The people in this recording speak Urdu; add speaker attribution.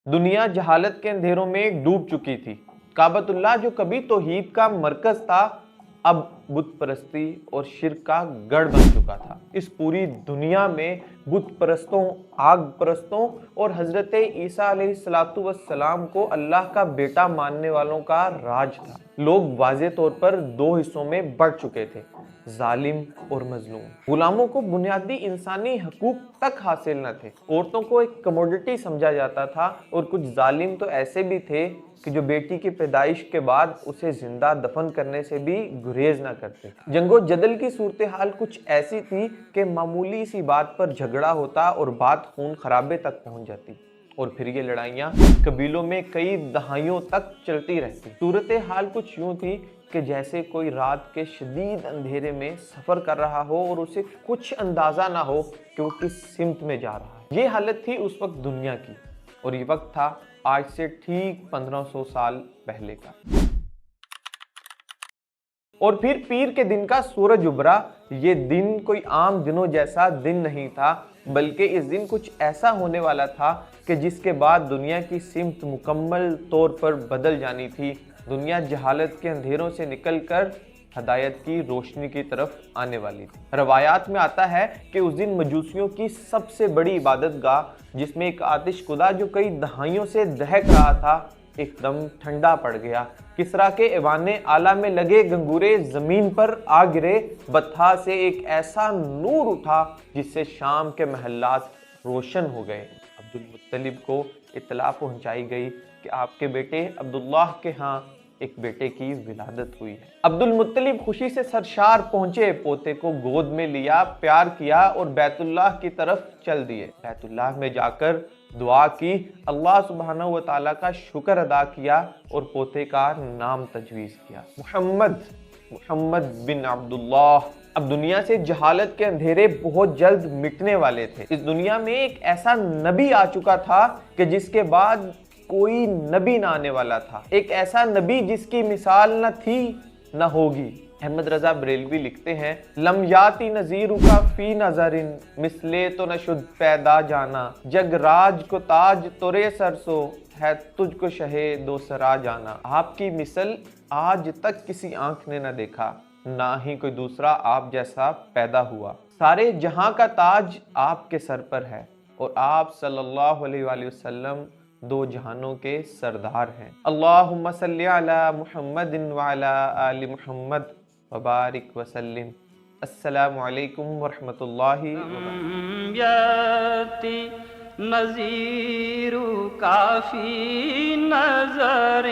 Speaker 1: دنیا جہالت کے اندھیروں میں ڈوب چکی تھی۔ کعبۃ اللہ جو کبھی توحید کا مرکز تھا، اب بت پرستی اور شرک کا گڑھ بن چکا تھا۔ اس پوری دنیا میں بت پرستوں، آگ پرستوں اور حضرت عیسیٰ علیہ السلام کو اللہ کا بیٹا ماننے والوں کا راج تھا۔ لوگ واضح طور پر دو حصوں میں بڑھ چکے تھے، ظالم اور مظلوم۔ غلاموں کو بنیادی انسانی حقوق تک حاصل نہ تھے، عورتوں کو ایک کموڈٹی سمجھا جاتا تھا، اور کچھ ظالم تو ایسے بھی تھے کہ جو بیٹی کی پیدائش کے بعد اسے زندہ دفن کرنے سے بھی گریز نہ کرتے۔ جنگ و جدل کی صورتحال کچھ ایسی تھی کہ معمولی سی بات پر جھگڑا ہوتا اور بات خون خرابے تک پہنچ جاتی، اور پھر یہ لڑائیاں قبیلوں میں کئی دہائیوں تک چلتی رہتی۔ صورتحال کچھ یوں تھی کہ جیسے کوئی رات کے شدید اندھیرے میں سفر کر رہا ہو اور اسے کچھ اندازہ نہ ہو کہ وہ کس سمت میں جا رہا ہے۔ یہ حالت تھی اس وقت دنیا کی، اور یہ وقت تھا آج سے ٹھیک 1500 سال پہلے کا۔ اور پھر پیر کے دن کا سورج ابھرا۔ یہ دن کوئی عام دنوں جیسا دن نہیں تھا، بلکہ اس دن کچھ ایسا ہونے والا تھا کہ جس کے بعد دنیا کی سمت مکمل طور پر بدل جانی تھی۔ دنیا جہالت کے اندھیروں سے نکل کر ہدایت کی روشنی کی طرف آنے والی تھی۔ روایات میں آتا ہے کہ اس دن مجوسیوں کی سب سے بڑی عبادت گاہ، جس میں ایک آتش کدا جو کئی دہائیوں سے دہک رہا تھا، ایک دم ٹھنڈا پڑ گیا۔ کسریٰ کے ایوان اعلیٰ میں لگے گنگورے زمین پر آ گرے۔ بطحا سے ایک ایسا نور اٹھا جس سے شام کے محلات روشن ہو گئے۔ عبد المطلب کو اطلاع پہنچائی گئی کہ آپ کے بیٹے عبداللہ کے ہاں ایک بیٹے کی ولادت ہوئی ہے۔ عبد المطلب خوشی سے سرشار پہنچے، پوتے کو گود میں لیا، پیار کیا اور بیت اللہ کی طرف چل دیے۔ بیت اللہ میں جا کر دعا کی، اللہ سبحانہ و تعالیٰ کا شکر ادا کیا اور پوتے کا نام تجویز کیا، محمد بن عبداللہ۔ اب دنیا سے جہالت کے اندھیرے بہت جلد مٹنے والے تھے۔ اس دنیا میں ایک ایسا نبی آ چکا تھا کہ جس کے بعد کوئی نبی نہ آنے والا تھا، ایک ایسا نبی جس کی مثال نہ تھی نہ ہوگی۔ احمد رضا بریلوی لکھتے ہیں، لم یاتی نظیرو کا فی نظرن مثلے تو نہ شد پیدا جانا، جگ راج کو تاج تورے سرسو ہے تجھ کو شہے دو سرا جانا۔ آپ کی مثل آج تک کسی آنکھ نے نہ دیکھا، نہ ہی کوئی دوسرا آپ جیسا پیدا ہوا۔ سارے جہاں کا تاج آپ کے سر پر ہے، اور آپ صلی اللہ علیہ وآلہ وسلم دو جہانوں کے سردار ہیں۔ اللہم صلی علی محمد وعلی آل محمد وبارک وسلم۔ السلام علیکم ورحمۃ اللہ وبرکاتہ۔
Speaker 2: یاتی نظیر کافی نظر